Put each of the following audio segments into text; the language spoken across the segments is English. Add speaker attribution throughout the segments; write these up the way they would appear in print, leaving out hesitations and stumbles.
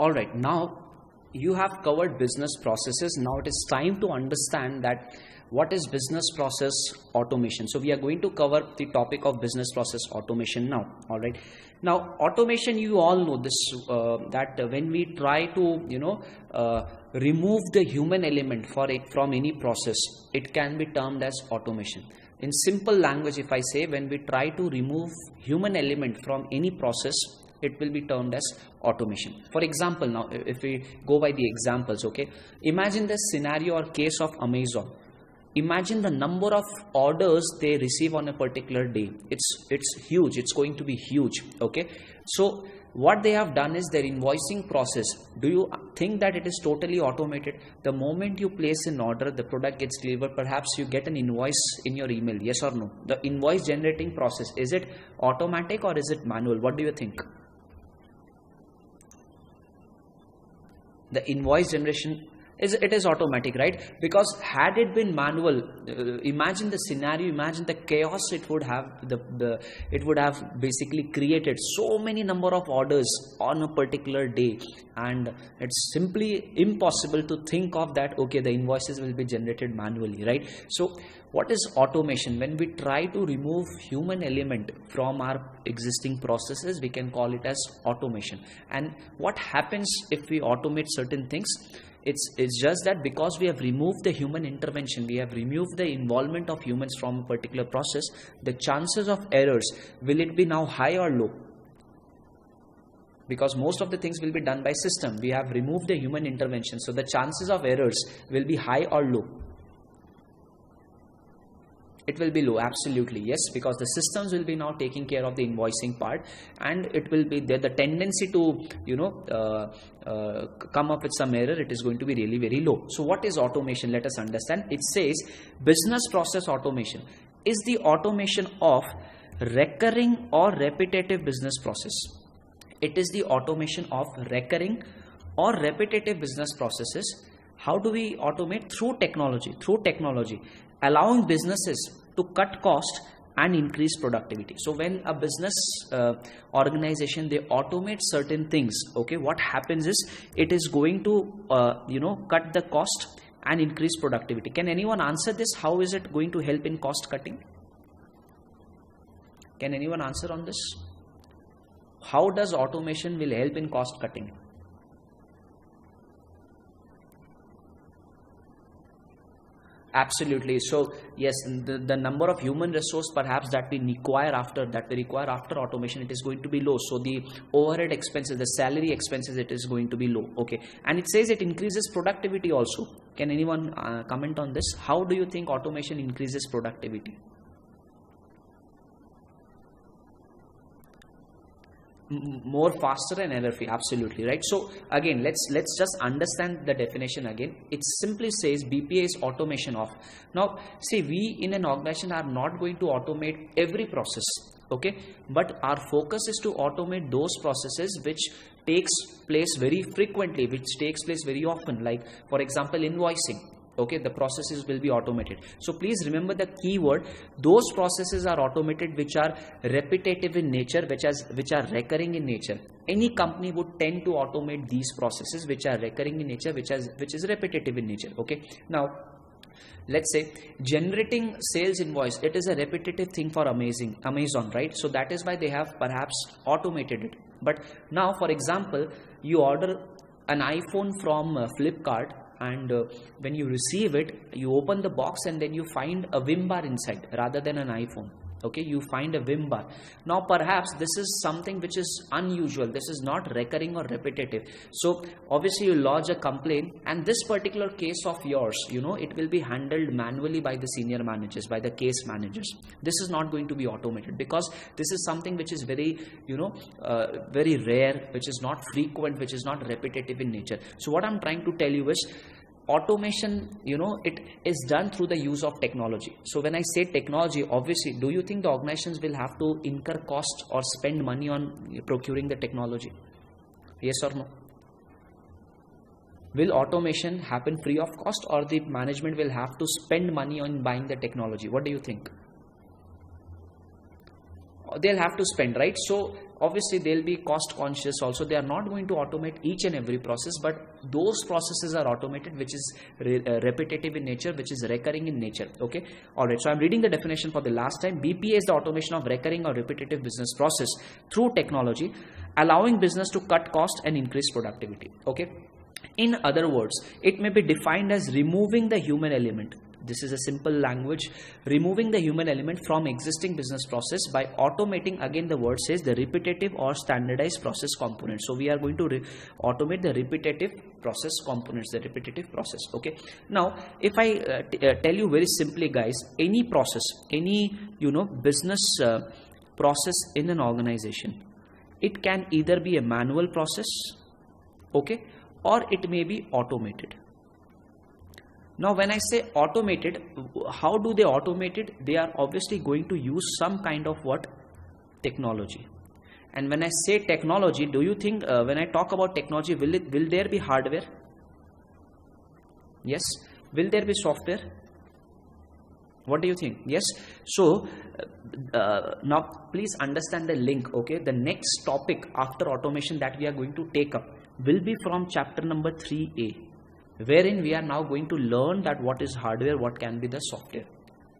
Speaker 1: All right, now you have covered business processes. Now it is time to understand that what is business process automation. So we are going to cover the topic of business process automation now. All right, now automation, you all know this, that when we try to remove the human element from any process, it can be termed as automation. In simple language, if I say, when we try to remove human element from any process, it will be termed as automation. For example, now if we go by the examples, okay, imagine the scenario or case of Amazon. Imagine the number of orders they receive on a particular day. It's huge. It's going to be huge. Okay, so what they have done is their invoicing process. Do you think that it is totally automated? The moment you place an order, the product gets delivered, perhaps you get an invoice in your email, yes or no? The invoice generating process, is it automatic or is it manual? What do you think? The invoice generation, it is automatic, right? Because had it been manual, imagine the scenario, imagine the chaos it would have. It would have basically created so many number of orders on a particular day, and it's simply impossible to think of that. Okay, the invoices will be generated manually, right? So what is automation? When we try to remove human element from our existing processes, we can call it as automation. And what happens if we automate certain things? It's just that because we have removed the human intervention, we have removed the involvement of humans from a particular process, the chances of errors, will it be now high or low? Because most of the things will be done by system. We have removed the human intervention, so the chances of errors will be high or low? It will be low, absolutely, yes, because the systems will be now taking care of the invoicing part, and it will be there. The tendency to come up with some error, it is going to be really very low. So what is automation? Let us understand. It says business process automation is the automation of recurring or repetitive business process. It is the automation of recurring or repetitive business processes. How do we automate? Through technology, allowing businesses to cut cost and increase productivity. So when a business organization, they automate certain things, okay, what happens is it is going to cut the cost and increase productivity. Can anyone answer this? How is it going to help in cost cutting? Can anyone answer on this? How does automation will help in cost cutting? Absolutely. So yes, the number of human resource perhaps that we require after automation, it is going to be low. So the overhead expenses, the salary expenses, it is going to be low. Okay, and it says it increases productivity also. Can anyone comment on this? How do you think automation increases productivity? More faster and error free, absolutely, right? So again, let's just understand the definition again. It simply says BPA is automation of. Now see, we in an organization are not going to automate every process, okay, but our focus is to automate those processes which takes place very frequently, which takes place very often, like for example invoicing. Okay, the processes will be automated. So please remember the keyword. Those processes are automated which are repetitive in nature, which are recurring in nature. Any company would tend to automate these processes which are recurring in nature, which is repetitive in nature. Okay, now let's say generating sales invoice, it is a repetitive thing for Amazon, right? So that is why they have perhaps automated it. But now, for example, you order an iPhone from Flipkart, and when you receive it, you open the box and then you find a Vim bar inside rather than an iPhone. Okay, you find a Vim bar. Now perhaps this is something which is unusual. This is not recurring or repetitive. So obviously you lodge a complaint, and this particular case of yours, it will be handled manually by the senior managers, by the case managers. This is not going to be automated because this is something which is very, very rare, which is not frequent, which is not repetitive in nature. So what I'm trying to tell you is, automation, it is done through the use of technology. So when I say technology, obviously, do you think the organizations will have to incur cost or spend money on procuring the technology? Yes or no? Will automation happen free of cost, or the management will have to spend money on buying the technology? What do you think? They'll have to spend, right? So obviously they'll be cost conscious also. They are not going to automate each and every process, but those processes are automated which is repetitive in nature, which is recurring in nature. Okay, all right, so I'm reading the definition for the last time. BPA is the automation of recurring or repetitive business process through technology, allowing business to cut cost and increase productivity. Okay, in other words, it may be defined as removing the human element. This is a simple language. Removing the human element from existing business process by automating, again the word says, the repetitive or standardized process components. So we are going to automate the repetitive process components, the repetitive process. Okay, now if I tell you very simply, guys, any process, any business process in an organization, it can either be a manual process, okay, or it may be automated. Now when I say automated, how do they automate it? They are obviously going to use some kind of what? Technology. And when I say technology, do you think when I talk about technology, will there be hardware? Yes. Will there be software? What do you think? Yes. So now please understand the link. Okay, the next topic after automation that we are going to take up will be from chapter number 3A, wherein we are now going to learn that what is hardware, what can be the software.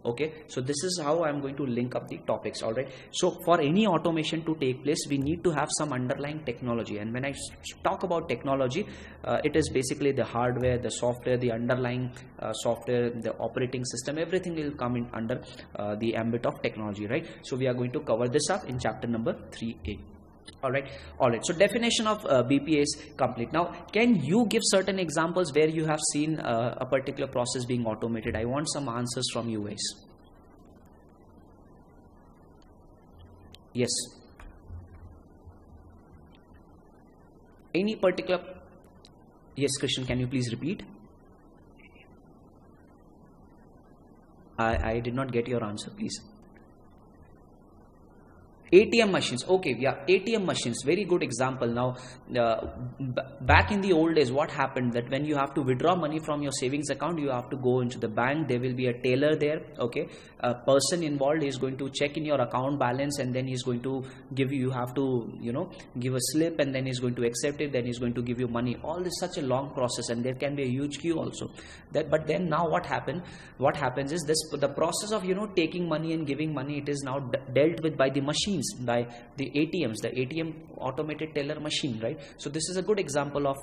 Speaker 1: Okay, so this is how I'm going to link up the topics. All right, so for any automation to take place, we need to have some underlying technology. And when I talk about technology, it is basically the hardware, the software, the underlying software, the operating system, everything will come in under the ambit of technology, right? So we are going to cover this up in chapter number 3A. All right. So definition of BPA is complete. Now, can you give certain examples where you have seen a particular process being automated? I want some answers from you guys. Yes. Any particular? Yes, Christian, can you please repeat? I did not get your answer, please. ATM machines. Okay, yeah, ATM machines, very good example. Now back in the old days, what happened, that when you have to withdraw money from your savings account, you have to go into the bank. There will be a teller there. Okay, a person involved is going to check in your account balance, and then he's going to give you have to give a slip, and then he's going to accept it, then he's going to give you money. All this such a long process, and there can be a huge queue also. But then now what happens is the process of taking money and giving money, it is now dealt with by the machine, by the ATMs, the ATM automated teller machine, right? So this is a good example of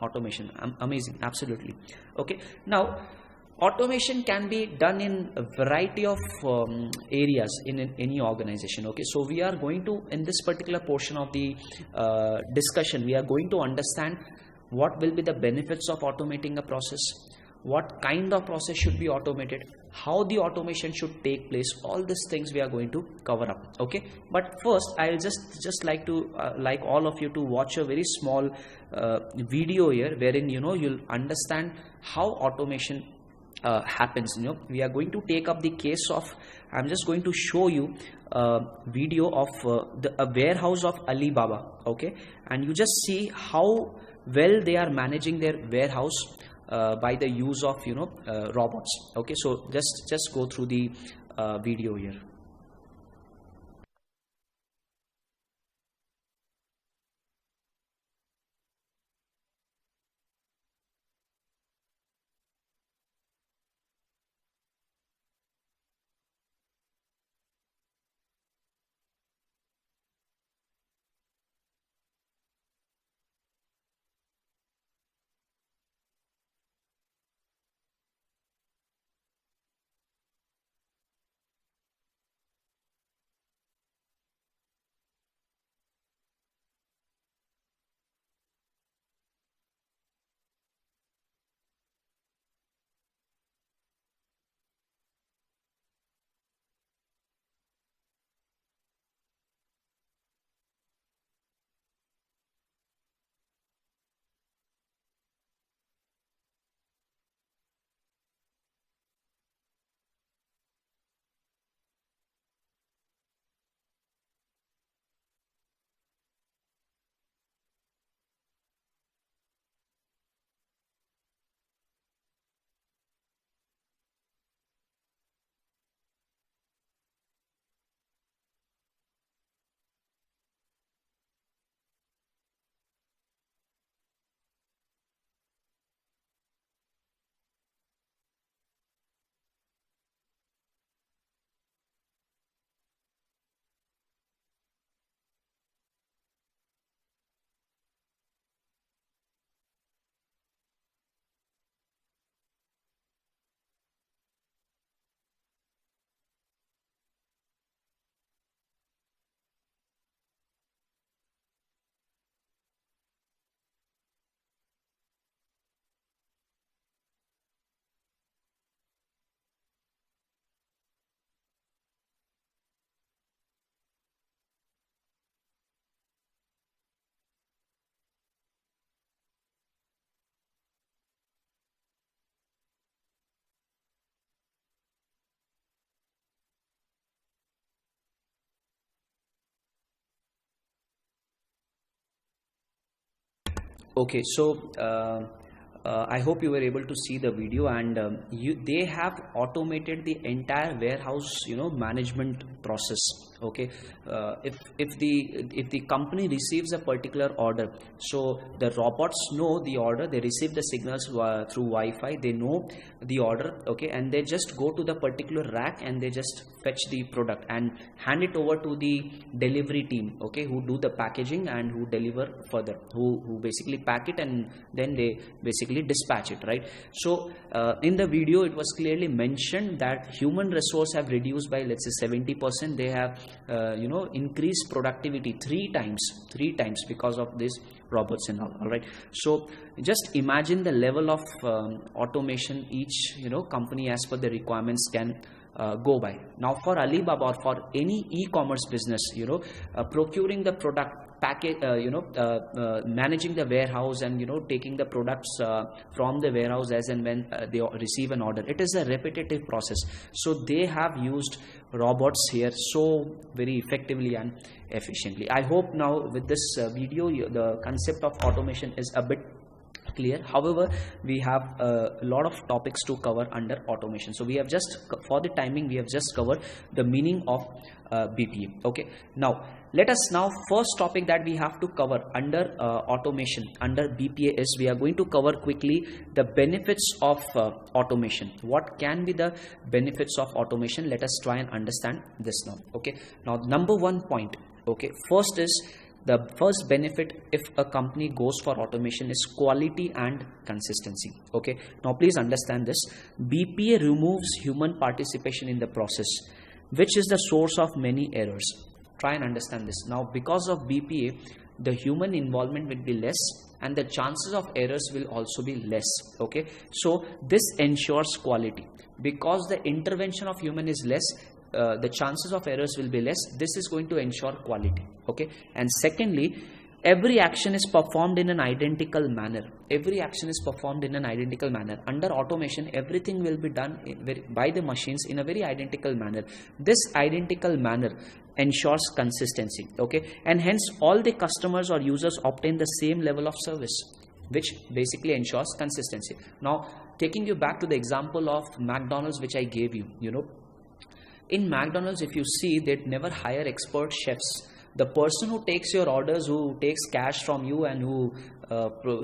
Speaker 1: automation. Amazing, absolutely. Okay, now automation can be done in a variety of areas in any organization. Okay, so we are going to, in this particular portion of the discussion, we are going to understand what will be the benefits of automating a process, what kind of process should be automated, how the automation should take place. All these things we are going to cover up. Okay, but first I'll just like to like all of you to watch a very small video here, wherein you'll understand how automation happens. We are going to take up the case of, I'm just going to show you a video of a warehouse of Alibaba. Okay, and you just see how well they are managing their warehouse by the use of robots. Okay, so just go through the video here. Okay, so I hope you were able to see the video, and they have automated the entire warehouse, management process. Okay, if the company receives a particular order, so the robots know the order, they receive the signals through Wi-Fi, they know the order, okay, and they just go to the particular rack and they just fetch the product and hand it over to the delivery team, okay, who do the packaging and who deliver further, who basically pack it and then they basically dispatch it, right? So in the video it was clearly mentioned that human resource have reduced by, let's say, 70%. They have increased productivity three times because of this robots and all right? So just imagine the level of automation each company as per the requirements can go by. Now for Alibaba or for any e-commerce business, procuring the product, package, managing the warehouse and taking the products from the warehouse as and when they receive an order, it is a repetitive process. So they have used robots here so very effectively and efficiently. I hope now with this video the concept of automation is a bit clear. However, we have a lot of topics to cover under automation, so we have just, for the timing, we have just covered the meaning of BPA. Okay, now let us now, first topic that we have to cover under automation, under BPA, is we are going to cover quickly the benefits of automation. What can be the benefits of automation? Let us try and understand this now. Okay, now number one point, okay, first is, the first benefit if a company goes for automation is quality and consistency. Okay, now please understand this. BPA removes human participation in the process, which is the source of many errors. Try and understand this. Now because of BPA, the human involvement will be less and the chances of errors will also be less. Okay, so this ensures quality. Because the intervention of human is less, the chances of errors will be less. This is going to ensure quality. Okay, and secondly, every action is performed in an identical manner. Every action is performed in an identical manner. Under automation, everything will be done by the machines in a very identical manner. This identical manner ensures consistency. Okay, and hence all the customers or users obtain the same level of service, which basically ensures consistency. Now taking you back to the example of McDonald's which I gave you, in McDonald's, if you see, they'd never hire expert chefs. The person who takes your orders, who takes cash from you, and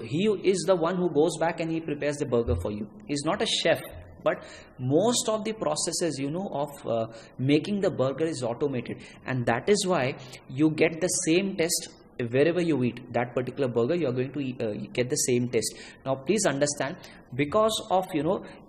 Speaker 1: he is the one who goes back and he prepares the burger for you. He's not a chef. But most of the processes, of making the burger is automated, and that is why you get the same taste wherever you eat that particular burger. You are going to get the same taste. Now please understand, because of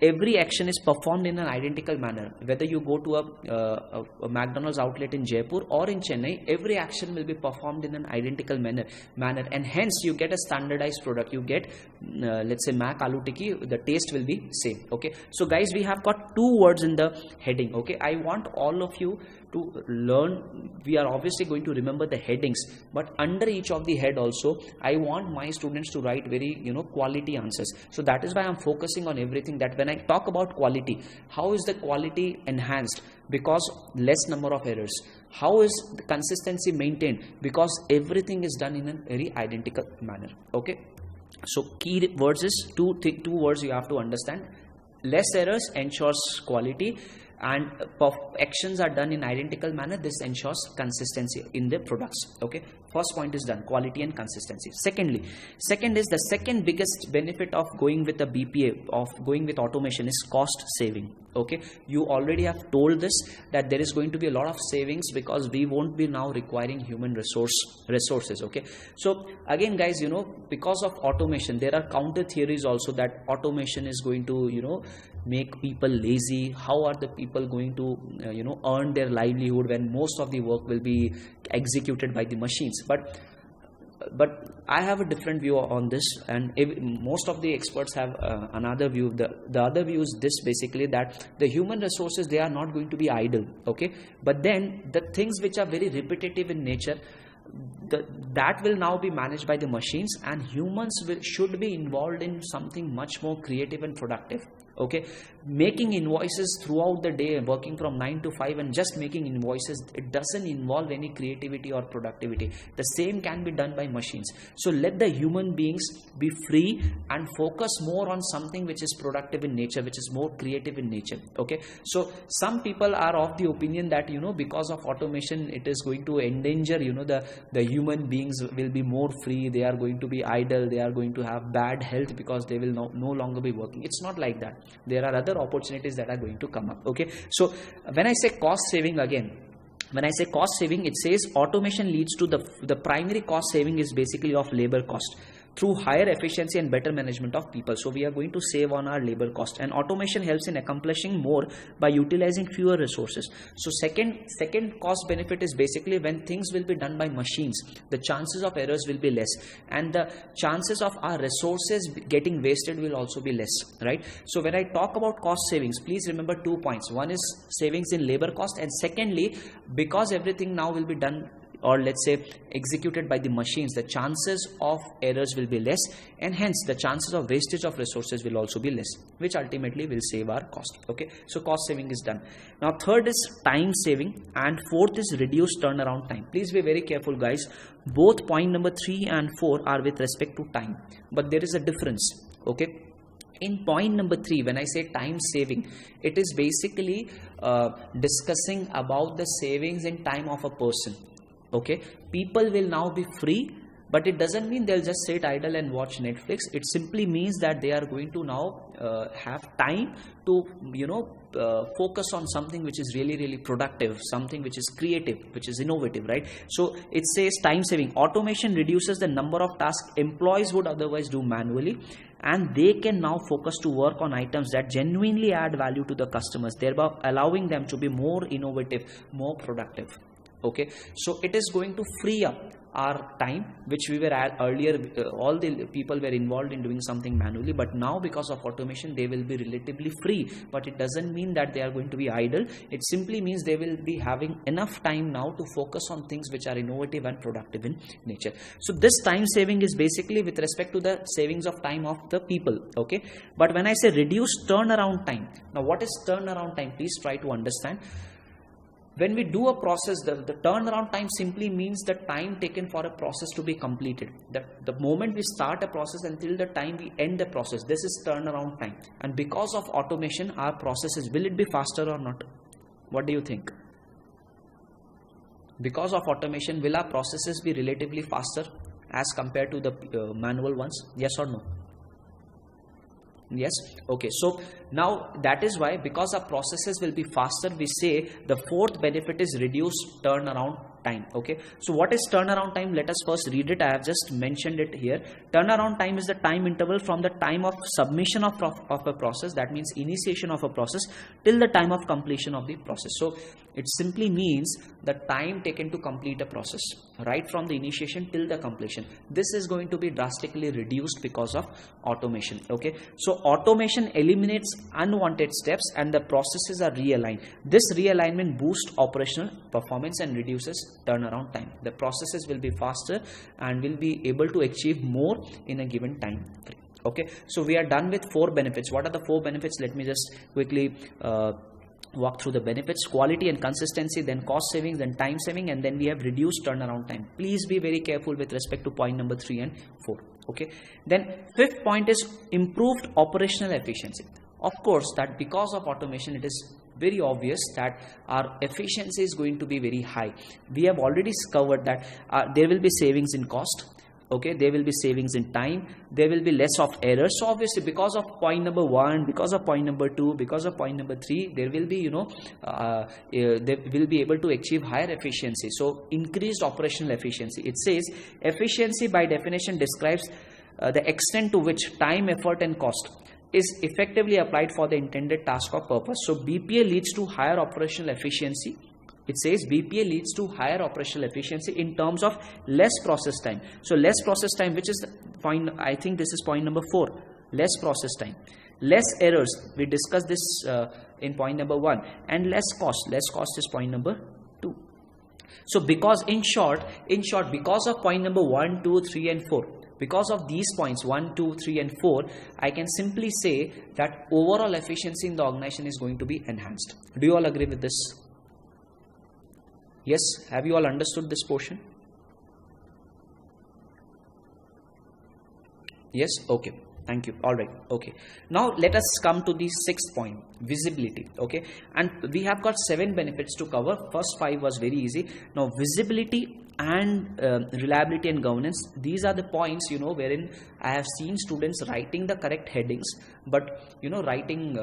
Speaker 1: every action is performed in an identical manner, whether you go to a McDonald's outlet in Jaipur or in Chennai, every action will be performed in an identical manner, and hence you get a standardized product. You get let's say Mac Aloo Tikki, the taste will be same. Okay, so guys, we have got two words in the heading. Okay, I want all of you to learn. We are obviously going to remember the headings, but under each of the head also, I want my students to write very quality answers. So that is why I'm focusing on everything, that when I talk about quality, how is the quality enhanced? Because less number of errors. How is the consistency maintained? Because everything is done in a very identical manner. Okay, so key words is two words you have to understand. Less errors ensures quality, and actions are done in identical manner. This ensures consistency in the products. Okay, first point is done, quality and consistency. Second is the second biggest benefit of going with a BPA, of going with automation, is cost saving. Okay, you already have told this, that there is going to be a lot of savings because we won't be now requiring human resources. Okay, so again guys, because of automation, there are counter theories also that automation is going to make people lazy. How are the people going to earn their livelihood when most of the work will be executed by the machines? But I have a different view on this, and most of the experts have another view. The other view is this, basically, that the human resources, they are not going to be idle. Okay, but then the things which are very repetitive in nature, that will now be managed by the machines, and humans should be involved in something much more creative and productive. Okay, making invoices throughout the day, working from 9 to 5 and just making invoices, it doesn't involve any creativity or productivity. The same can be done by machines. So let the human beings be free and focus more on something which is productive in nature, which is more creative in nature. Okay, so some people are of the opinion that, you know, because of automation it is going to endanger, you know, the human beings will be more free, they are going to be idle, they are going to have bad health because they will no longer be working. It's not like that. There are other opportunities that are going to come up. Okay, so when I say cost saving, again, when I say cost saving, it says automation leads to the primary cost saving is basically of labor cost through higher efficiency and better management of people. So we are going to save on our labor cost, and automation helps in accomplishing more by utilizing fewer resources. So second cost benefit is basically when things will be done by machines, the chances of errors will be less, and the chances of our resources getting wasted will also be less, right? So when I talk about cost savings, please remember 2 points. One is savings in labor cost, and secondly, because everything now will be done, or let's say executed by the machines, the chances of errors will be less, and hence the chances of wastage of resources will also be less, which ultimately will save our cost. Okay, so cost saving is done. Now third is time saving, and fourth is reduced turnaround time. Please be very careful, guys. Both point number 3 and 4 are with respect to time, but there is a difference. Okay, in point number 3, when I say time saving, it is basically discussing about the savings in time of a person. Okay, people will now be free, but it doesn't mean they'll just sit idle and watch Netflix. It simply means that they are going to now have time to, you know, focus on something which is really productive, something which is creative, which is innovative, right? So it says time saving. Automation reduces the number of tasks employees would otherwise do manually, and they can now focus to work on items that genuinely add value to the customers, thereby allowing them to be more innovative, more productive. Okay, so it is going to free up our time, which we were at earlier, all the people were involved in doing something manually, but now because of automation they will be relatively free. But it doesn't mean that they are going to be idle. It simply means they will be having enough time now to focus on things which are innovative and productive in nature. So this time saving is basically with respect to the savings of time of the people. Okay, but when I say reduce turnaround time, now what is turnaround time? Please try to understand. When we do a process, the turnaround time simply means the time taken for a process to be completed. The moment we start a process until the time we end the process, this is turnaround time. And because of automation, our processes, will it be faster or not? What do you think? Because of automation, will our processes be relatively faster as compared to the manual ones? Yes or no? Yes. Okay, so now that is why, because our processes will be faster, we say the fourth benefit is reduced turnaround time. Okay, so what is turnaround time? Let us first read it. I have just mentioned it here. Turnaround time is the time interval from the time of submission of a process, that means initiation of a process, till the time of completion of the process. So it simply means the time taken to complete a process, right from the initiation till the completion. This is going to be drastically reduced because of automation. Okay, so automation eliminates unwanted steps and the processes are realigned. This realignment boosts operational performance and reduces turnaround time. The processes will be faster and will be able to achieve more in a given time frame. Okay, so we are done with 4 benefits. What are the 4 benefits? Let me just quickly walk through the benefits. Quality and consistency, then cost savings, then time saving, and then we have reduced turnaround time. Please be very careful with respect to point number 3 and 4. Okay, then 5th point is improved operational efficiency. Of course, that because of automation, it is very obvious that our efficiency is going to be very high. We have already covered that there will be savings in cost. Okay, there will be savings in time, there will be less of errors. So obviously, because of point number 1, because of point number 2, because of point number 3, there will be, you know, they will be able to achieve higher efficiency. So increased operational efficiency. It says efficiency by definition describes the extent to which time, effort and cost is effectively applied for the intended task or purpose. So BPA leads to higher operational efficiency. It says BPA leads to higher operational efficiency in terms of less process time. So less process time, which is the point, I think this is point number 4, less process time, less errors. We discussed this in point number 1, and less cost is point number 2. So because in short, because of point number 1, 2, 3 and 4, because of these points 1, 2, 3 and 4, I can simply say that overall efficiency in the organization is going to be enhanced. Do you all agree with this? Yes, have you all understood this portion? Yes, okay, thank you. All right, okay, now let us come to the sixth point, visibility. Okay, and we have got 7 benefits to cover. First 5 was very easy. Now visibility and reliability and governance, these are the points, you know, wherein I have seen students writing the correct headings, but you know, writing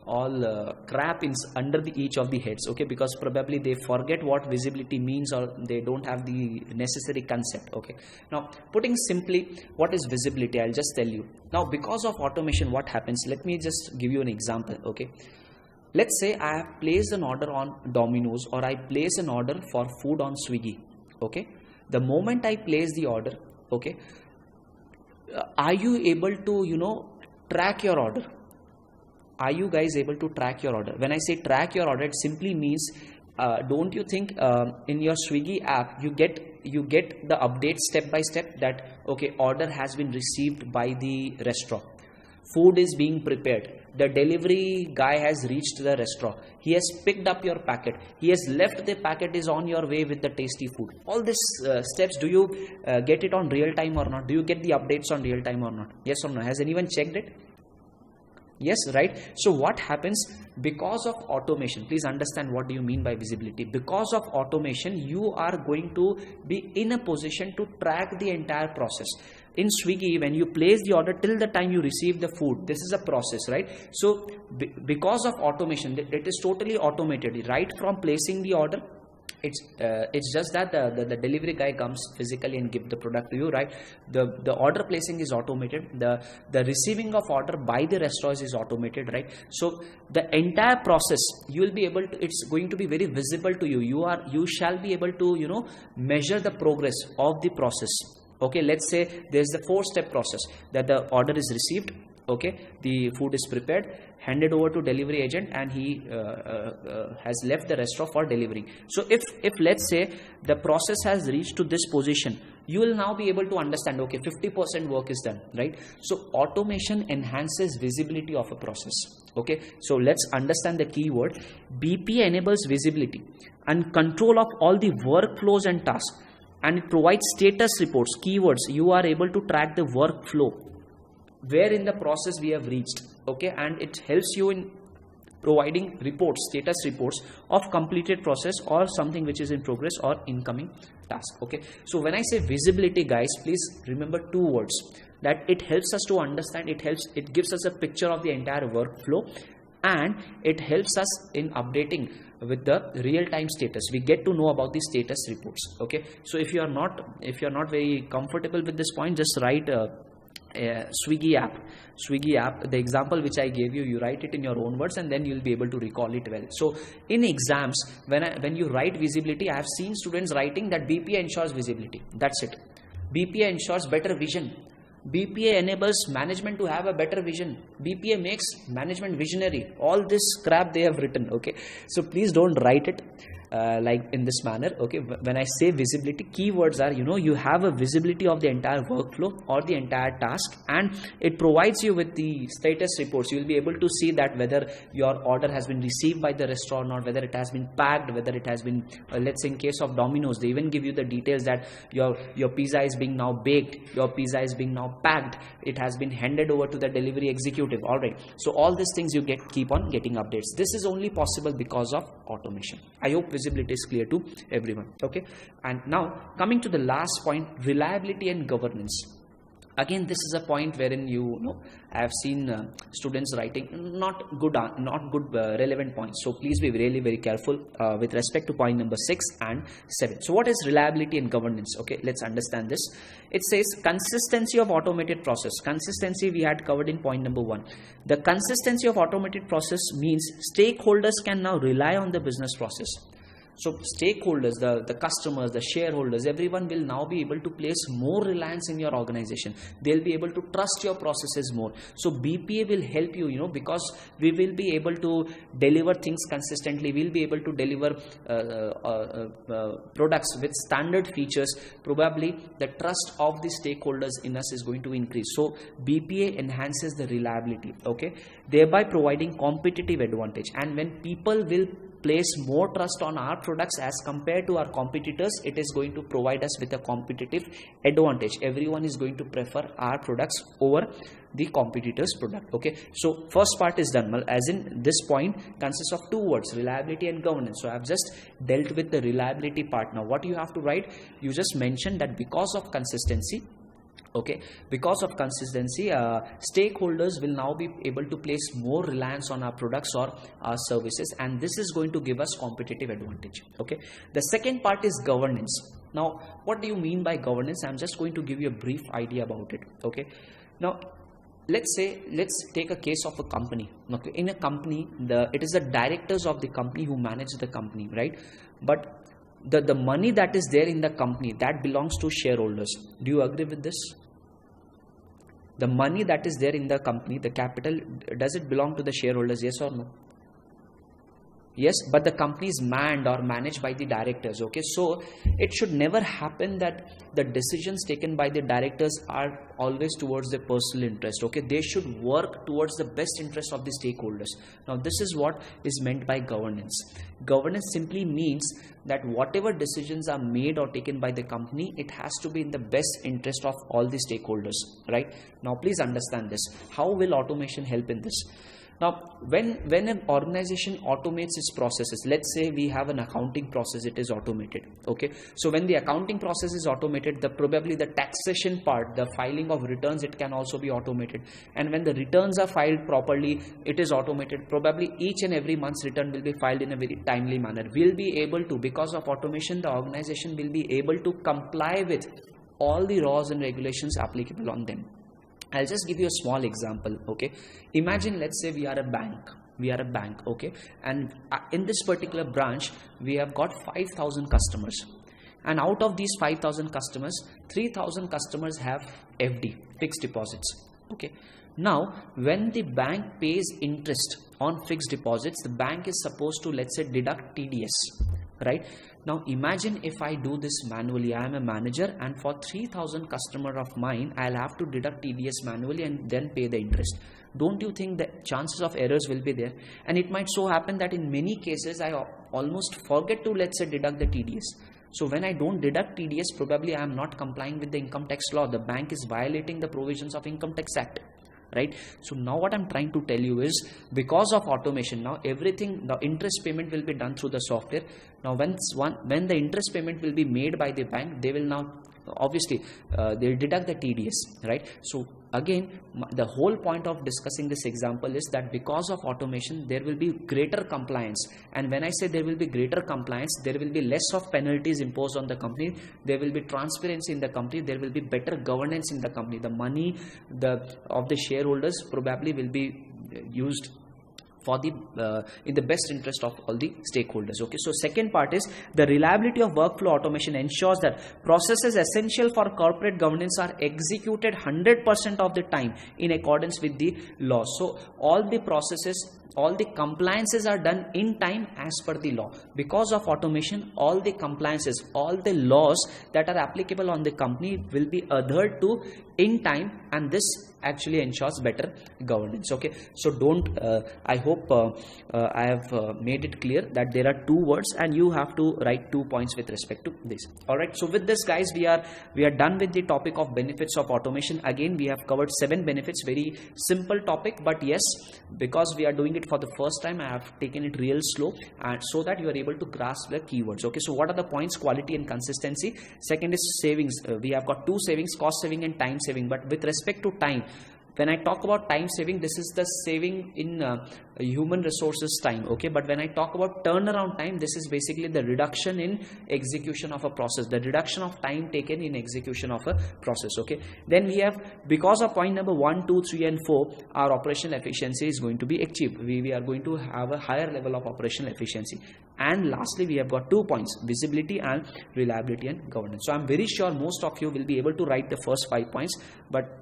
Speaker 1: all crap in under each of the heads. Okay, because probably they forget what visibility means, or they don't have the necessary concept. Okay, now putting simply, what is visibility? I'll just tell you. Now because of automation, what happens, let me just give you an example. Okay, let's say I have placed an order on Domino's, or I place an order for food on Swiggy. Okay, the moment I place the order, okay, are you able to, you know, track your order? Are you guys able to track your order? When I say track your order, it simply means, don't you think in your Swiggy app you get the update step by step that okay, order has been received by the restaurant, food is being prepared, the delivery guy has reached the restaurant, he has picked up your packet, he has left the packet, is on your way with the tasty food. All these steps, do you get it on real time or not? Do you get the updates on real time or not? Yes or no? Has anyone checked it? Yes, right? So what happens because of automation? Please understand what do you mean by visibility. Because of automation, you are going to be in a position to track the entire process. In Swiggy, when you place the order till the time you receive the food, this is a process, right? So because of automation, it is totally automated, right from placing the order. It's just that the delivery guy comes physically and give the product to you, right? The order placing is automated, the receiving of order by the restaurants is automated, right? So the entire process, you will be able to, it's going to be very visible to you. You shall be able to, you know, measure the progress of the process. Okay, let's say there's the 4-step process, that the order is received, okay, the food is prepared, handed over to delivery agent, and he has left the restaurant for delivery. So if let's say the process has reached to this position, you will now be able to understand, okay, 50% work is done, right? So automation enhances visibility of a process. Okay, so let's understand the key word. BPA enables visibility and control of all the workflows and tasks, and it provides status reports. Keywords, you are able to track the workflow, where in the process we have reached. Okay, and it helps you in providing reports, status reports of completed process or something which is in progress or incoming task. Okay, so when I say visibility, guys, please remember 2 words, that it helps us to understand, it gives us a picture of the entire workflow, and it helps us in updating with the real-time status. We get to know about the status reports. Okay, so if you are not very comfortable with this point, just write Swiggy app, the example which I gave you, you write it in your own words, and then you'll be able to recall it well. So in exams, when you write visibility, I have seen students writing that BPA ensures visibility. That's it. BPA ensures better vision. BPA enables management to have a better vision. BPA makes management visionary. All this crap they have written. Okay, so please don't write it like in this manner. Okay, when I say visibility, keywords are, you know, you have a visibility of the entire workflow or the entire task, and it provides you with the status reports. You will be able to see that whether your order has been received by the restaurant or whether it has been packed, whether it has been let's say in case of Domino's, they even give you the details that your pizza is being now baked, your pizza is being now packed, it has been handed over to the delivery executive. All right, so all these things you keep on getting updates. This is only possible because of automation. I hope visibility is clear to everyone. Okay, and now coming to the last point, reliability and governance. Again, this is a point wherein I have seen students writing not good relevant points. So please be really very careful with respect to point number 6 and 7. So what is reliability and governance? Okay, let's understand this. It says consistency of automated process. Consistency we had covered in point number 1. The consistency of automated process means stakeholders can now rely on the business process. So stakeholders, the customers, the shareholders, everyone will now be able to place more reliance in your organization. They'll be able to trust your processes more. So BPA will help you, because we will be able to deliver things consistently. We'll be able to deliver products with standard features. Probably the trust of the stakeholders in us is going to increase. So BPA enhances the reliability, okay, thereby providing competitive advantage. And when people will place more trust on our products as compared to our competitors, it is going to provide us with a competitive advantage. Everyone is going to prefer our products over the competitor's product. Okay, so first part is done. Well, as in this point consists of two words, reliability and governance. So I have just dealt with the reliability part. Now what you have to write, you just mentioned that because of consistency, okay, because of consistency, stakeholders will now be able to place more reliance on our products or our services, and this is going to give us competitive advantage. Okay, the second part is governance. Now what do you mean by governance? I'm just going to give you a brief idea about it. Okay, now let's take a case of a company. Okay, in a company, it is the directors of the company who manage the company, right? But the money that is there in the company, that belongs to shareholders. Do you agree with this? The money that is there in the company, the capital, does it belong to the shareholders? Yes or no? Yes, but the company is manned or managed by the directors. Okay, so it should never happen that the decisions taken by the directors are always towards their personal interest. Okay, they should work towards the best interest of the stakeholders. Now this is what is meant by governance. Governance simply means that whatever decisions are made or taken by the company, it has to be in the best interest of all the stakeholders, right? Now please understand this. How will automation help in this? Now, when an organization automates its processes, let's say we have an accounting process, it is automated. Okay, so when the accounting process is automated, probably the taxation part, the filing of returns, it can also be automated. And when the returns are filed properly, it is automated. Probably each and every month's return will be filed in a very timely manner. We'll be able to, because of automation, the organization will be able to comply with all the laws and regulations applicable on them. I'll just give you a small example. Okay, imagine, let's say we are a bank, okay, and in this particular branch we have got 5,000 customers, and out of these 5,000 customers, 3,000 customers have FD, fixed deposits. Okay, now when the bank pays interest on fixed deposits, the bank is supposed to, let's say, deduct TDS, right? Now imagine if I do this manually. I am a manager, and for 3,000 customer of mine, I'll have to deduct TDS manually and then pay the interest. Don't you think the chances of errors will be there? And it might so happen that in many cases I almost forget to, let's say, deduct the TDS. So when I don't deduct TDS, probably I am not complying with the income tax law. The bank is violating the provisions of Income Tax Act. Right? So now what I'm trying to tell you is, because of automation, now everything, the interest payment will be done through the software. Now when the interest payment will be made by the bank, they will now obviously they'll deduct the TDS, right? So again, the whole point of discussing this example is that because of automation, there will be greater compliance. And when I say there will be greater compliance, there will be less of penalties imposed on the company. There will be transparency in the company. There will be better governance in the company. The money of the shareholders probably will be used for in the best interest of all the stakeholders. Okay, so second part is the reliability of workflow automation ensures that processes essential for corporate governance are executed 100% of the time in accordance with the law. So all the processes, all the compliances are done in time as per the law. Because of automation, all the compliances, all the laws that are applicable on the company will be adhered to in time, and this actually ensures better governance. Okay, so I hope I have made it clear that there are two words and you have to write 2 points with respect to this. All right, so with this, guys, we are done with the topic of benefits of automation. Again, we have covered 7 benefits, very simple topic, but yes, because we are doing it for the first time, I have taken it real slow, and so that you are able to grasp the keywords. Okay, so what are the points? Quality and consistency. Second is savings. We have got 2 savings, cost saving and time saving. But with respect to time, when I talk about time saving, this is the saving in human resources time, okay? But when I talk about turnaround time, this is basically the reduction in execution of a process, the reduction of time taken in execution of a process, okay? Then we have, because of point number 1, 2, 3 and 4, our operational efficiency is going to be achieved. We are going to have a higher level of operational efficiency. And lastly, we have got 2 points, visibility and reliability and governance. So I'm very sure most of you will be able to write the first 5 points, but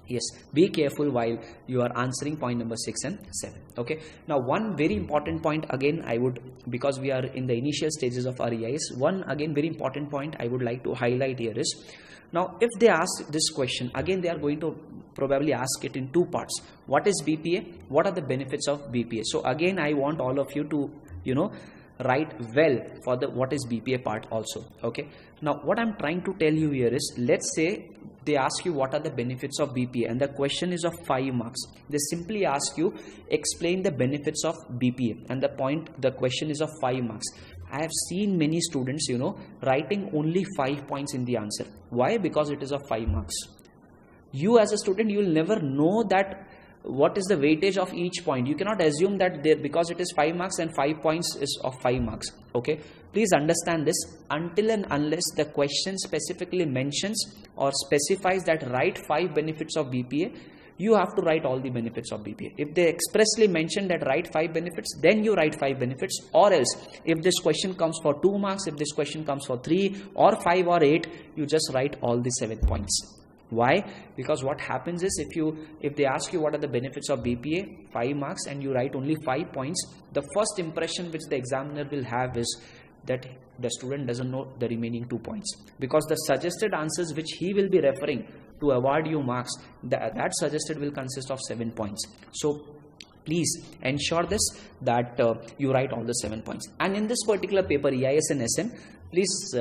Speaker 1: yes, be careful while you are answering point number 6 and 7. Okay. Now, one very important point again, I would, because we are in the initial stages of our EIS, one again very important point I would like to highlight here is, now if they ask this question, again they are going to probably ask it in 2 parts. What is BPA? What are the benefits of BPA? So again, I want all of you to, write well for the what is BPA part also. Okay. Now, what I'm trying to tell you here is, let's say they ask you what are the benefits of BPA and the question is of 5 marks. They simply ask you, explain the benefits of BPA, and the question is of 5 marks. I have seen many students, writing only 5 points in the answer. Why? Because it is of 5 marks. You as a student, you will never know that what is the weightage of each point. You cannot assume that because it is 5 marks and 5 points is of 5 marks. Okay. Please understand this, until and unless the question specifically mentions or specifies that write 5 benefits of BPA, you have to write all the benefits of BPA. If they expressly mention that write 5 benefits, then you write 5 benefits, or else if this question comes for 2 marks, if this question comes for 3 or 5 or 8, you just write all the 7 points. Why? Because what happens is, if they ask you what are the benefits of BPA, 5 marks, and you write only 5 points, the first impression which the examiner will have is that the student doesn't know the remaining 2 points, because the suggested answers which he will be referring to award you marks, that suggested will consist of 7 points. So please ensure this, that you write all the 7 points. And in this particular paper, EIS and SM, please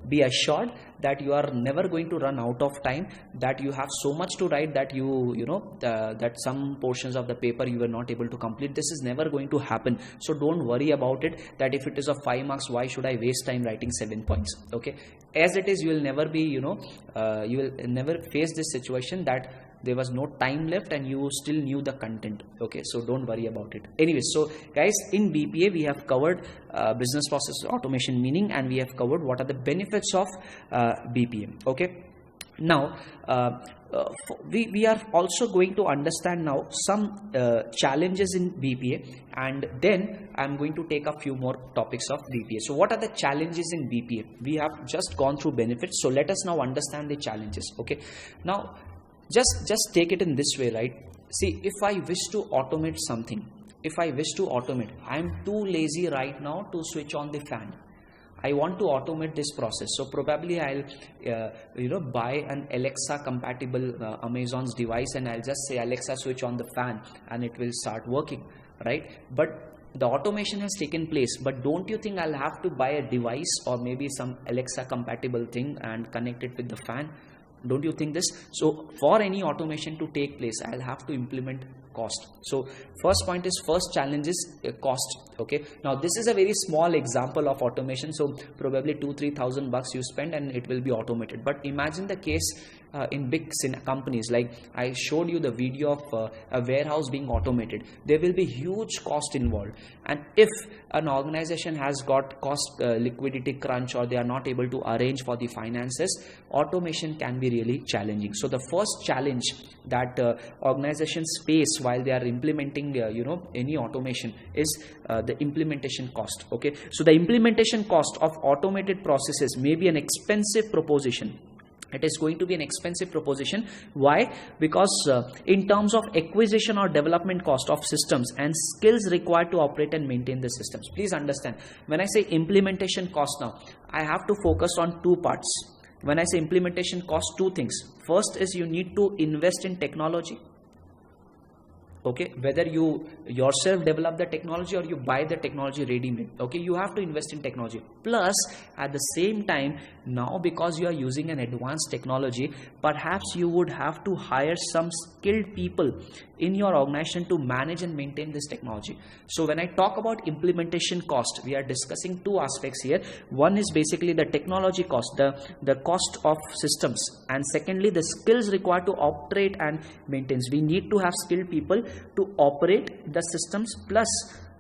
Speaker 1: be assured that you are never going to run out of time, that you have so much to write that that some portions of the paper you were not able to complete. This is never going to happen. So don't worry about it, that if it is of 5 marks, why should I waste time writing 7 points? Okay. As it is, you will never be, you will never face this situation that there was no time left and you still knew the content. Okay, so don't worry about it. Anyway, so guys, in BPA we have covered business process automation meaning, and we have covered what are the benefits of BPA. Okay, now we are also going to understand now some challenges in BPA, and then I'm going to take a few more topics of BPA. So what are the challenges in BPA? We have just gone through benefits, so let us now understand the challenges. Okay, now just take it in this way, right? See, if I wish to automate something, I'm too lazy right now to switch on the fan. I want to automate this process, so probably I'll buy an Alexa compatible Amazon's device, and I'll just say, Alexa, switch on the fan, and it will start working, right? But the automation has taken place, but don't you think I'll have to buy a device or maybe some Alexa compatible thing and connect it with the fan? Don't you think this? So for any automation to take place, I'll have to implement cost. So first challenge is cost. Okay, now this is a very small example of automation, so probably 2,000-3,000 bucks you spend and it will be automated. But imagine the case in big companies, like I showed you the video of a warehouse being automated. There will be huge cost involved, and if an organization has got cost liquidity crunch, or they are not able to arrange for the finances, automation can be really challenging. So the first challenge that organizations face while they are implementing any automation is the implementation cost. Okay, so the implementation cost of automated processes may be an expensive proposition. It is going to be an expensive proposition. Why? Because in terms of acquisition or development cost of systems and skills required to operate and maintain the systems. Please understand, when I say implementation cost, now I have to focus on 2 parts. When I say implementation cost, 2 things. First is you need to invest in technology. Okay, whether you yourself develop the technology or you buy the technology ready made, okay, you have to invest in technology. Plus at the same time, now because you are using an advanced technology, perhaps you would have to hire some skilled people in your organization to manage and maintain this technology. So when I talk about implementation cost, we are discussing two aspects here. One is basically the technology cost, the cost of systems, and secondly the skills required to operate and maintain. We need to have skilled people to operate the systems plus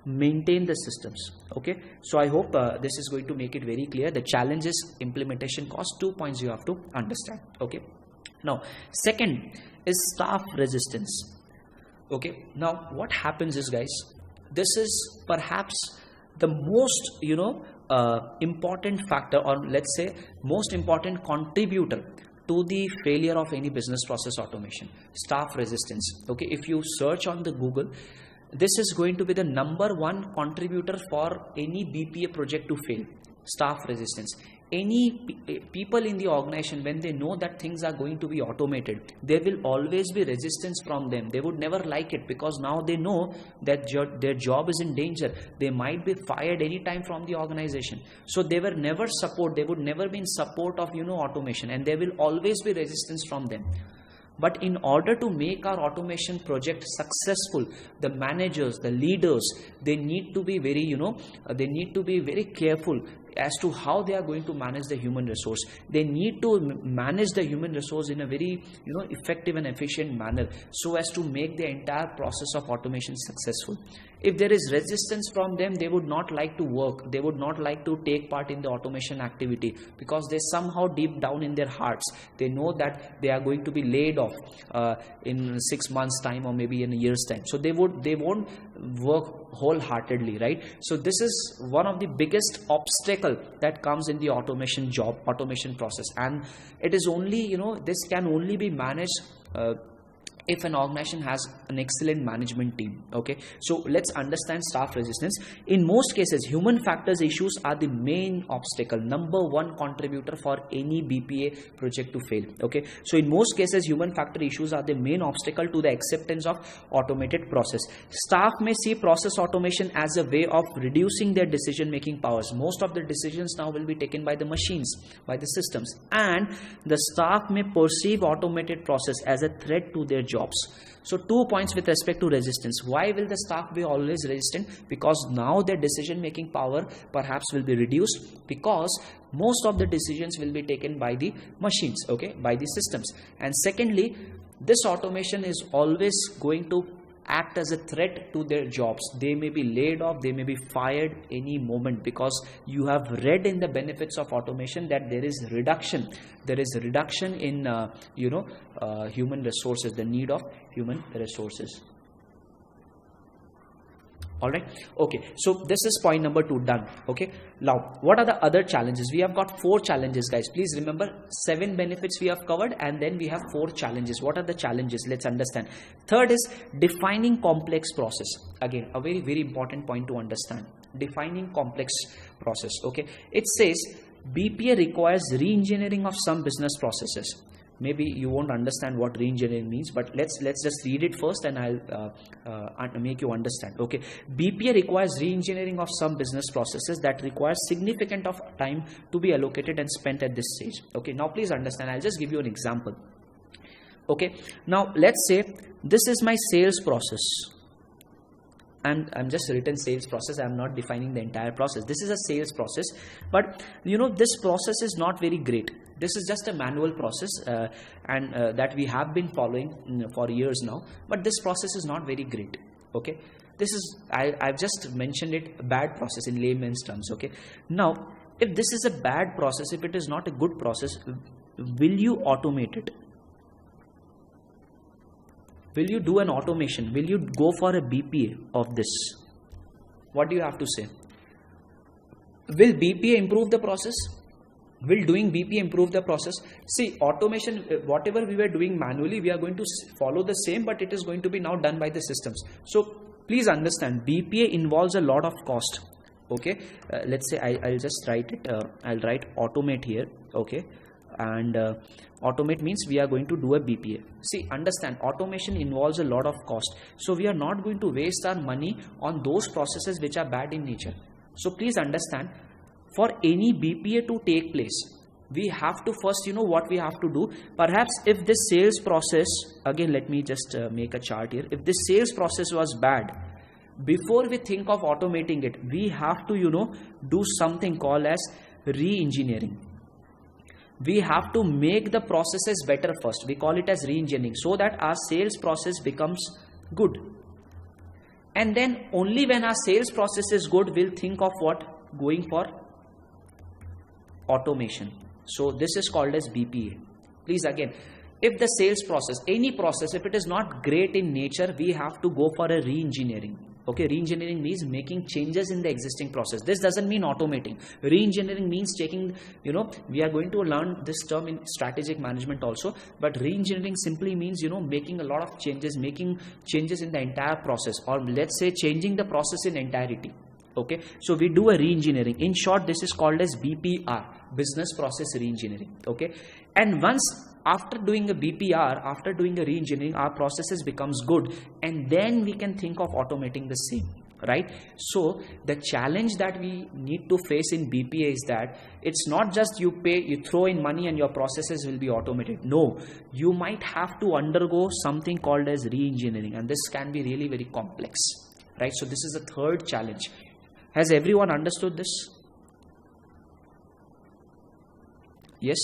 Speaker 1: maintain the systems. Okay, so I hope this is going to make it very clear. The challenge is implementation cost. 2 points you have to understand. Okay, now second is staff resistance. Okay, now what happens is, guys, this is perhaps the most important factor, or let's say most important contributor to the failure of any business process automation: staff resistance. Okay, if you search on the Google, this is going to be the number one contributor for any BPA project to fail. Staff resistance. Any people in the organization, when they know that things are going to be automated, there will always be resistance from them. They would never like it, because now they know that their job is in danger. They might be fired anytime from the organization. So they were never support. They would never be in support of automation, and there will always be resistance from them. But in order to make our automation project successful, the managers, the leaders, they need to be very careful as to how they are going to manage the human resource. They need to manage the human resource in a very effective and efficient manner, so as to make the entire process of automation successful. If there is resistance from them, they would not like to work. They would not like to take part in the automation activity, because they somehow deep down in their hearts, they know that they are going to be laid off in 6 months time, or maybe in a year's time. So they won't work wholeheartedly, right? So this is one of the biggest obstacle that comes in the automation process, and it is only this can only be managed if an organization has an excellent management team. Okay, so let's understand staff resistance. In most cases, human factors issues are the main obstacle, number one contributor for any BPA project to fail. Okay, so in most cases, human factor issues are the main obstacle to the acceptance of automated process. Staff may see process automation as a way of reducing their decision making powers. Most of the decisions now will be taken by the machines, by the systems, and the staff may perceive automated process as a threat to their jobs. So 2 points with respect to resistance. Why will the staff be always resistant? Because now their decision making power perhaps will be reduced, because most of the decisions will be taken by the machines, okay, by the systems. And secondly, this automation is always going to act as a threat to their jobs. They may be laid off, they may be fired any moment, because you have read in the benefits of automation that there is reduction in human resources, the need of human resources. All right, okay, so this is point number 2 done. Okay, now what are the other challenges? We have got 4 challenges, guys. Please remember, 7 benefits we have covered, and then we have 4 challenges. What are the challenges? Let's understand. Third is defining complex process. Again, a very, very important point to understand. Defining complex process. Okay, it says BPA requires re-engineering of some business processes. Maybe you won't understand what re-engineering means, but let's just read it first, and I'll make you understand. Okay, BPA requires re-engineering of some business processes that requires significant of time to be allocated and spent at this stage. Okay, now please understand. I'll just give you an example. Okay, now let's say this is my sales process. I'm just written sales process. I'm not defining the entire process. This is a sales process, but this process is not very great. This is just a manual process, and that we have been following for years now. But this process is not very great. Okay, this is I've just mentioned it, a bad process in layman's terms. Okay, now if this is a bad process, if it is not a good process, will you automate it? Will you do an automation? Will you go for a BPA of this? What do you have to say? Will BPA improve the process? Will doing BPA improve the process? See, automation, whatever we were doing manually, we are going to follow the same, but it is going to be now done by the systems. So please understand, BPA involves a lot of cost. Okay, let's say I'll just write it. I'll write automate here. Okay, and automate means we are going to do a BPA. See, understand, automation involves a lot of cost, so we are not going to waste our money on those processes which are bad in nature. So please understand, for any BPA to take place, we have to first, what we have to do. Perhaps if this sales process, again let me just make a chart here, if this sales process was bad, before we think of automating it, we have to do something called as re-engineering. We have to make the processes better first. We call it as re-engineering, so that our sales process becomes good. And then only when our sales process is good, we'll think of what? Going for automation. So this is called as BPA. Please, again, if the sales process, any process, if it is not great in nature, we have to go for a re-engineering. Okay, re-engineering means making changes in the existing process. This doesn't mean automating. Re-engineering means taking, we are going to learn this term in strategic management also, but re-engineering simply means, making a lot of changes, making changes in the entire process, or let's say changing the process in entirety. Okay, so we do a re-engineering. In short, this is called as BPR, business process re-engineering. Okay, and once after doing a BPR, after doing a re-engineering, our processes becomes good, and then we can think of automating the same, right? So the challenge that we need to face in BPA is that it's not just you throw in money and your processes will be automated. No, you might have to undergo something called as re-engineering, and this can be really very complex, right? So this is the third challenge. Has everyone understood this? Yes?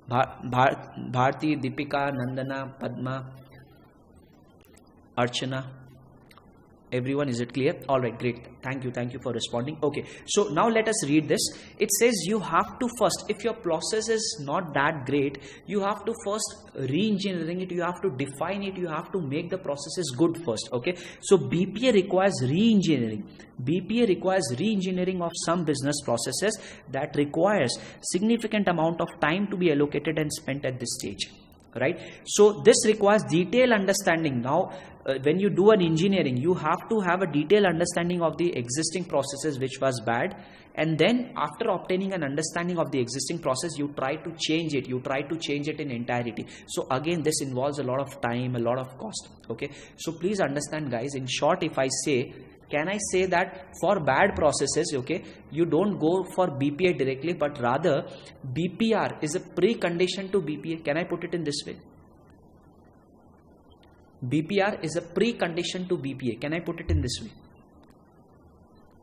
Speaker 1: Bharti, Deepika, Nandana, Padma, Archana, everyone, is it clear? All right, great. Thank you for responding. Okay, so now let us read this. It says you have to first, if your process is not that great, you have to first re-engineering it, you have to define it, you have to make the processes good first. Okay, so BPA requires re-engineering. BPA requires re-engineering of some business processes that requires significant amount of time to be allocated and spent at this stage. Right, so this requires detailed understanding. Now when you do an engineering, you have to have a detailed understanding of the existing processes which was bad, and then after obtaining an understanding of the existing process, you try to change it in entirety. So again, this involves a lot of time, a lot of cost. Okay, so please understand, guys, in short, if I say, can I say that for bad processes, okay, you don't go for BPA directly, but rather BPR is a precondition to BPA? Can I put it in this way? BPR is a precondition to BPA. Can I put it in this way?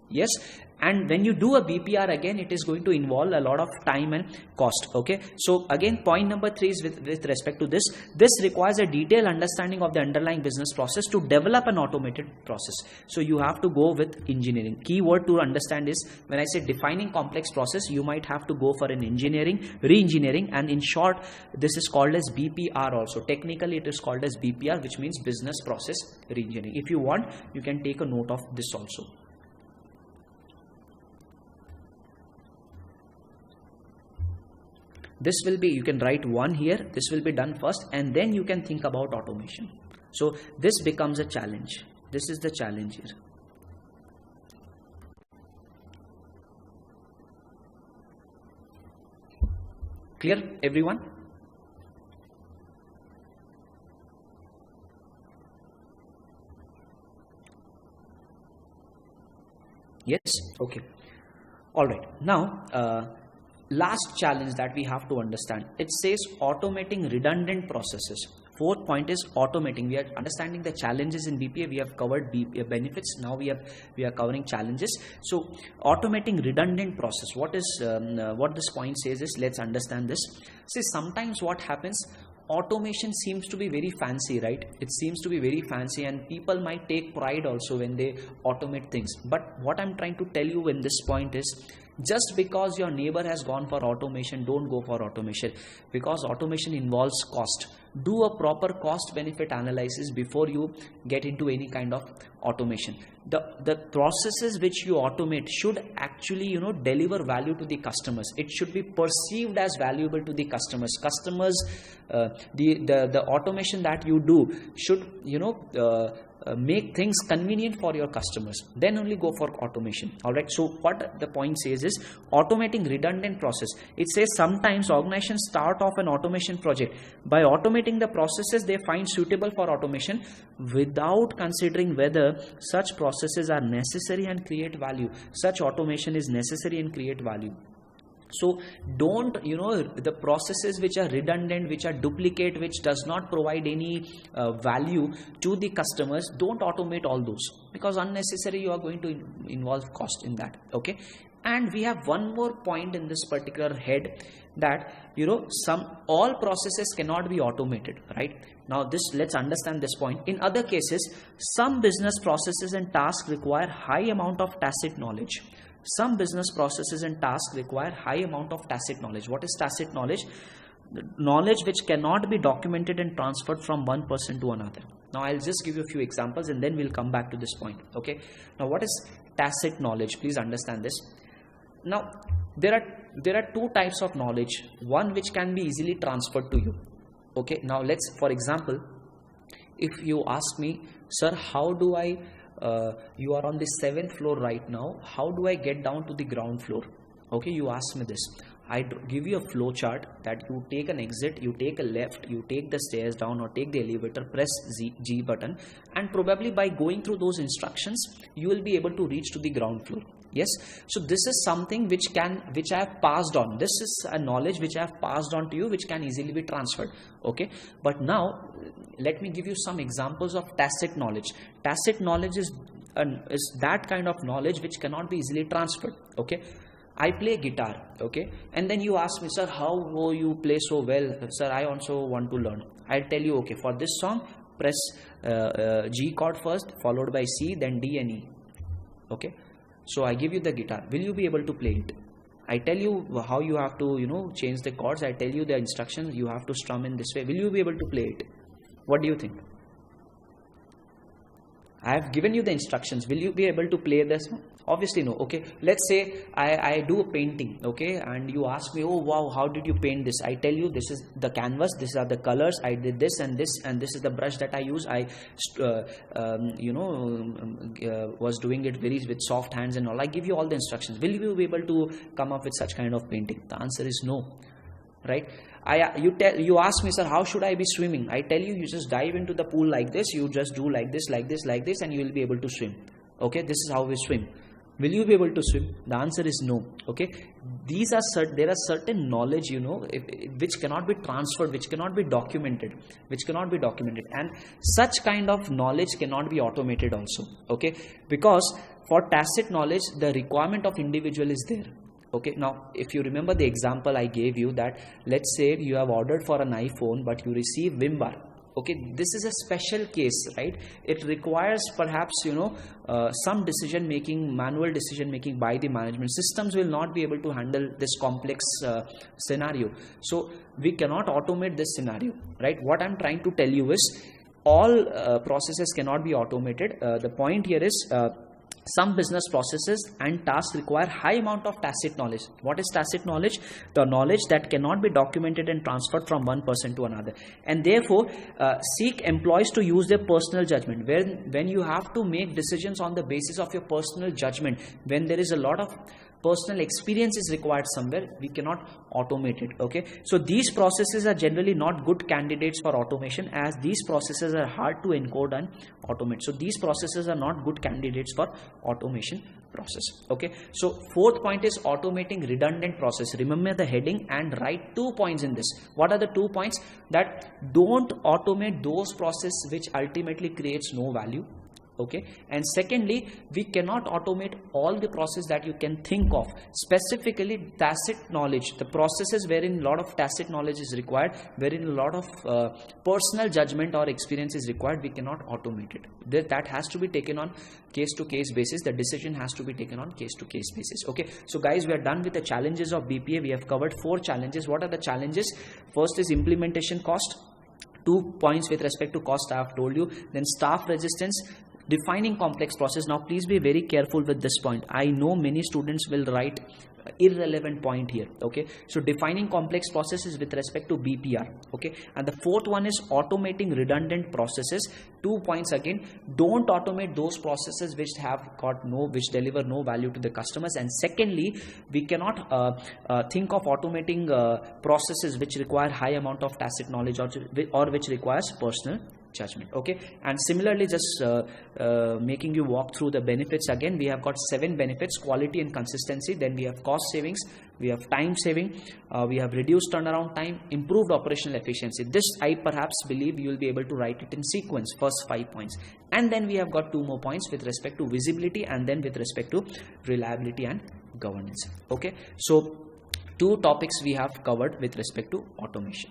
Speaker 1: Yes. And when you do a BPR, again, it is going to involve a lot of time and cost. Okay, so again, point number 3 is with respect to this. This requires a detailed understanding of the underlying business process to develop an automated process. So you have to go with engineering. Key word to understand is, when I say defining complex process, you might have to go for an engineering, re-engineering, and in short, this is called as BPR also. Technically, it is called as BPR, which means business process re-engineering. If you want, you can take a note of this also. This will be, you can write 1 here, this will be done first, and then you can think about automation. So this becomes a challenge. This is the challenge here. Clear, everyone? Yes? Okay. All right. Now, last challenge that we have to understand, it says automating redundant processes. Fourth point is automating. We are understanding the challenges in BPA. We have covered benefits. Now we are covering challenges. So automating redundant process. What this point says is, let's understand this. See, sometimes what happens, automation seems to be very fancy, right? It seems to be very fancy, and people might take pride also when they automate things. But what I'm trying to tell you in this point is, just because your neighbor has gone for automation, don't go for automation, because automation involves cost. Do a proper cost benefit analysis before you get into any kind of automation. The processes which you automate should actually deliver value to the customers. It should be perceived as valuable to the customers. The automation that you do should make things convenient for your customers, then only go for automation. All right, so what the point says is automating redundant process. It says sometimes organizations start off an automation project by automating the processes they find suitable for automation without considering whether such processes are necessary and create value. Such automation is necessary and create value. So don't, the processes which are redundant, which are duplicate, which does not provide any value to the customers, don't automate all those, because unnecessary you are going to involve cost in that. Okay. And we have one more point in this particular head, that all processes cannot be automated, right? Now let's understand this point. In other cases, some business processes and tasks require high amount of tacit knowledge. Some business processes and tasks require high amount of tacit knowledge. What is tacit knowledge? The knowledge which cannot be documented and transferred from one person to another. Now I'll just give you a few examples and then we'll come back to this point. Okay. Now what is tacit knowledge? Please understand this. Now there are two types of knowledge. One which can be easily transferred to you. Okay. Now for example, if you ask me, sir, how do I you are on the 7th floor right now, how do I get down to the ground floor? Okay, you ask me this. I give you a flow chart that you take an exit, you take a left, you take the stairs down or take the elevator, press G button, and probably by going through those instructions you will be able to reach to the ground floor. Yes, so this is something which I have passed on. This is a knowledge which I have passed on to you, which can easily be transferred. Okay, but now let me give you some examples of tacit knowledge. Tacit knowledge is that kind of knowledge which cannot be easily transferred. Okay, I play guitar. Okay, and then you ask me, sir, how you play so well? Sir, I also want to learn. I'll tell you, okay, for this song, press G chord first, followed by C, then D and E. Okay. So I give you the guitar. Will you be able to play it? I tell you how you have to, change the chords. I tell you the instructions. You have to strum in this way. Will you be able to play it? What do you think? I have given you the instructions. Will you be able to play this? Obviously no. Okay, let's say I do a painting, okay, and you ask me, oh wow, how did you paint this? I tell you, this is the canvas, these are the colors, I did this and this, and this is the brush that I use. I was doing it with soft hands and all. I give you all the instructions. Will you be able to come up with such kind of painting? The answer is no, right? You ask me, sir, how should I be swimming? I tell you, you just dive into the pool like this, you just do like this, and you will be able to swim. Okay, this is how we swim. Will you be able to swim? The answer is no. Okay, there are certain knowledge, which cannot be transferred, which cannot be documented, and such kind of knowledge cannot be automated also. Okay, because for tacit knowledge, the requirement of individual is there. Okay, now if you remember the example I gave you, that let's say you have ordered for an iPhone but you receive Vim bar. Okay, this is a special case, right? It requires perhaps some decision making, manual decision making by the management. Systems will not be able to handle this complex scenario, so we cannot automate this scenario, right? What I'm trying to tell you is all processes cannot be automated. The point here is some business processes and tasks require high amount of tacit knowledge. What is tacit knowledge? The knowledge that cannot be documented and transferred from one person to another. And therefore, seek employees to use their personal judgment. When you have to make decisions on the basis of your personal judgment, when there is a lot of personal experience is required somewhere, we cannot automate it. Okay, so these processes are generally not good candidates for automation, as these processes are hard to encode and automate. So these processes are not good candidates for automation process. Okay, so fourth point is automating redundant process. Remember the heading and write 2 points in this. What are the 2 points? That don't automate those processes which ultimately creates no value. Okay, and secondly, we cannot automate all the process that you can think of. Specifically tacit knowledge, the processes wherein a lot of tacit knowledge is required, wherein a lot of personal judgment or experience is required, we cannot automate it. That has to be taken on case to case basis. The decision has to be taken on case to case basis. Okay, so guys, we are done with the challenges of BPA. We have covered 4 challenges. What are the challenges? First is implementation cost. 2 points with respect to cost I have told you. Then staff resistance. defining complex process. Now please be very careful with this point. I know many students will write irrelevant point here. Okay, so defining complex processes with respect to BPR. Okay, and the fourth one is automating redundant processes. 2 points again: don't automate those processes which deliver no value to the customers. And secondly, we cannot think of automating processes which require high amount of tacit knowledge or which requires personal judgment. Okay, and similarly, just making you walk through the benefits again. We have got 7 benefits: quality and consistency, then we have cost savings, we have time saving, we have reduced turnaround time, improved operational efficiency. This I perhaps believe you will be able to write it in sequence, first 5 points, and then we have got 2 more points with respect to visibility and then with respect to reliability and governance. Okay, so 2 topics we have covered with respect to automation.